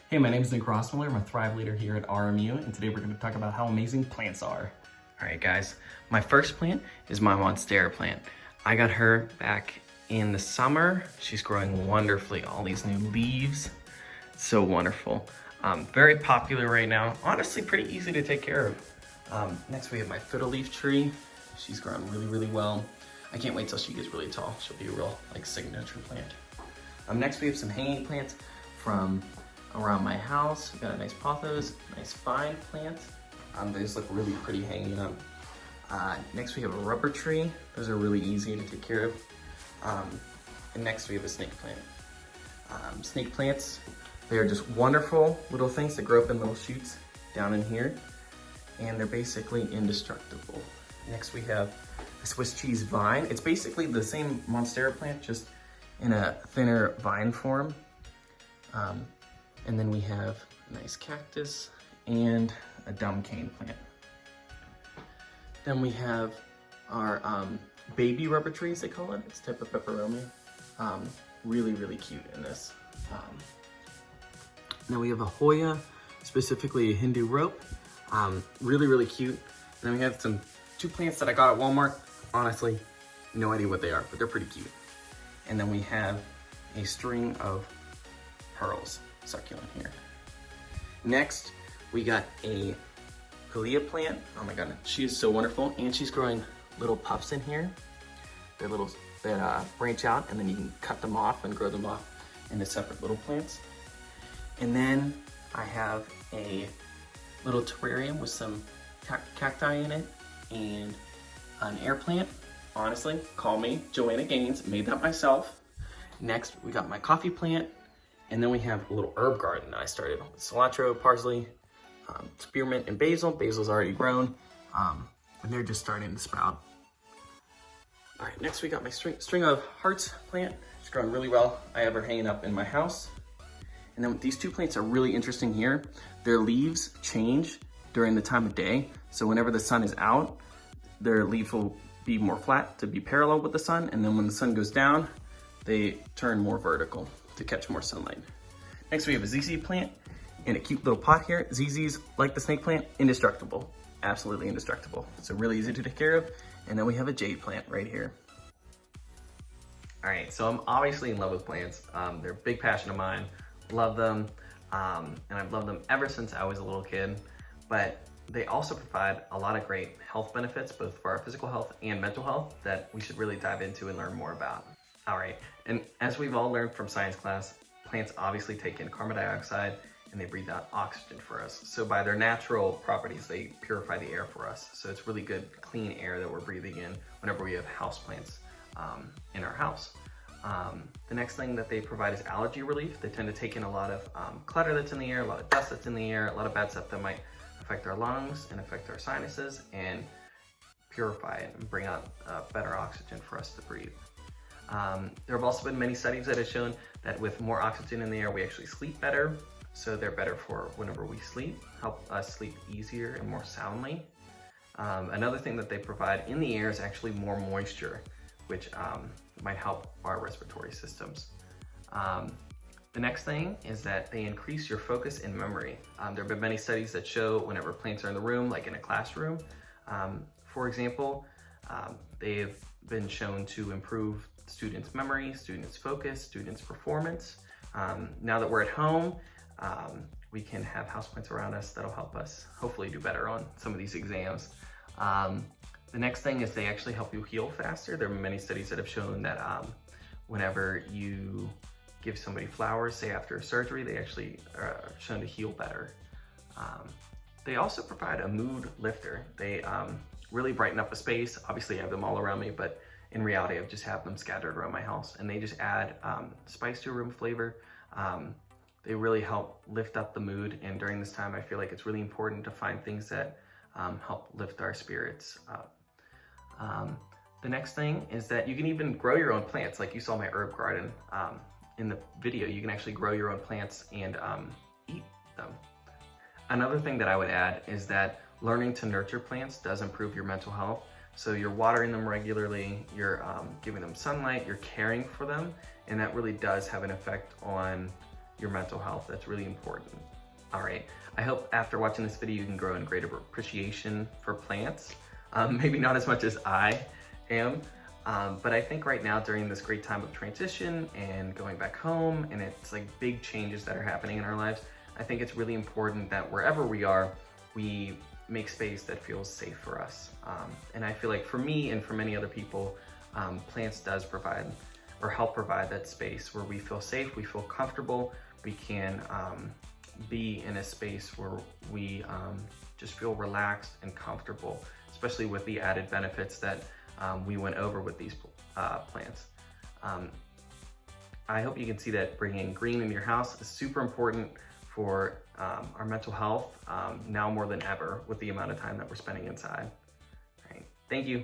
Hey, my name is Nick Rossmiller. I'm a Thrive leader here at RMU, and today we're going to talk about how amazing plants are. All right, guys, my first plant is my Monstera plant. I got her back in the summer. She's growing wonderfully, all these new leaves. So wonderful. Very popular right now. Honestly, pretty easy to take care of. Next, we have my fiddle leaf tree. She's growing really well. I can't wait till she gets really tall. She'll be a real signature plant. Next, we have some hanging plants from around my house. We got a nice pothos, nice vine plant. They just look really pretty hanging up. Next we have a rubber tree. Those are really easy to take care of. And next we have a snake plant. Snake plants, they are just wonderful little things that grow up in little shoots down in here. And they're basically indestructible. Next we have a Swiss cheese vine. It's basically the same Monstera plant, just in a thinner vine form. And then we have a nice cactus and a dumb cane plant. Then we have our baby rubber trees, they call it. It's type of peperomia. Really cute in this. Now we have a Hoya, specifically a Hindu rope. Really cute. And then we have two plants that I got at Walmart. Honestly, no idea what they are, but they're pretty cute. And then we have a string of pearls succulent here. Next, we got a Pilea plant. Oh my god, she is so wonderful, and she's growing little puffs in here. They're little that branch out, and then you can cut them off and grow them off into separate little plants. And then I have a little terrarium with some cacti in it and an air plant. Honestly, call me Joanna Gaines, made that myself. Next, we got my coffee plant. And then we have a little herb garden that I started with cilantro, parsley, spearmint, and basil. Basil's already grown, and they're just starting to sprout. All right, next we got my string of hearts plant. It's growing really well. I have her hanging up in my house. And then these two plants are really interesting here. Their leaves change during the time of day. So whenever the sun is out, their leaves will be more flat to be parallel with the sun. And then when the sun goes down, they turn more vertical to catch more sunlight. Next we have a ZZ plant in a cute little pot here. ZZs, like the snake plant, indestructible. Absolutely indestructible. So really easy to take care of. And then we have a jade plant right here. All right, so I'm obviously in love with plants. They're a big passion of mine. Love them, and I've loved them ever since I was a little kid. But they also provide a lot of great health benefits, both for our physical health and mental health, that we should really dive into and learn more about. All right, and as we've all learned from science class, plants obviously take in carbon dioxide and they breathe out oxygen for us. So by their natural properties, they purify the air for us. So it's really good, clean air that we're breathing in whenever we have houseplants in our house. The next thing that they provide is allergy relief. They tend to take in a lot of clutter that's in the air, a lot of dust that's in the air, a lot of bad stuff that might affect our lungs and affect our sinuses, and purify it and bring out better oxygen for us to breathe. There have also been many studies that have shown that with more oxygen in the air, we actually sleep better. So they're better for whenever we sleep, help us sleep easier and more soundly. Another thing that they provide in the air is actually more moisture, which might help our respiratory systems. The next thing is that they increase your focus and memory. There have been many studies that show whenever plants are in the room, like in a classroom, for example, they've been shown to improve students' memory, students' focus, students' performance. Now that we're at home, we can have houseplants around us that'll help us hopefully do better on some of these exams. The next thing is they actually help you heal faster. There are many studies that have shown that whenever you give somebody flowers, say after a surgery, they actually are shown to heal better. They also provide a mood lifter. They really brighten up a space. Obviously I have them all around me, but in reality, I just have them scattered around my house, and they just add spice to a room flavor. They really help lift up the mood, and during this time, I feel like it's really important to find things that help lift our spirits up. The next thing is that you can even grow your own plants. Like you saw my herb garden in the video, you can actually grow your own plants and eat them. Another thing that I would add is that learning to nurture plants does improve your mental health. So you're watering them regularly, you're giving them sunlight, you're caring for them, and that really does have an effect on your mental health. That's really important. All right, I hope after watching this video you can grow in greater appreciation for plants. Maybe not as much as I am, but I think right now during this great time of transition and going back home, and it's like big changes that are happening in our lives, I think it's really important that wherever we are, we make space that feels safe for us. And I feel like for me and for many other people, plants does provide or help provide that space where we feel safe, we feel comfortable, we can be in a space where we just feel relaxed and comfortable, especially with the added benefits that we went over with these plants. I hope you can see that bringing green in your house is super important for our mental health now more than ever with the amount of time that we're spending inside. All right. Thank you.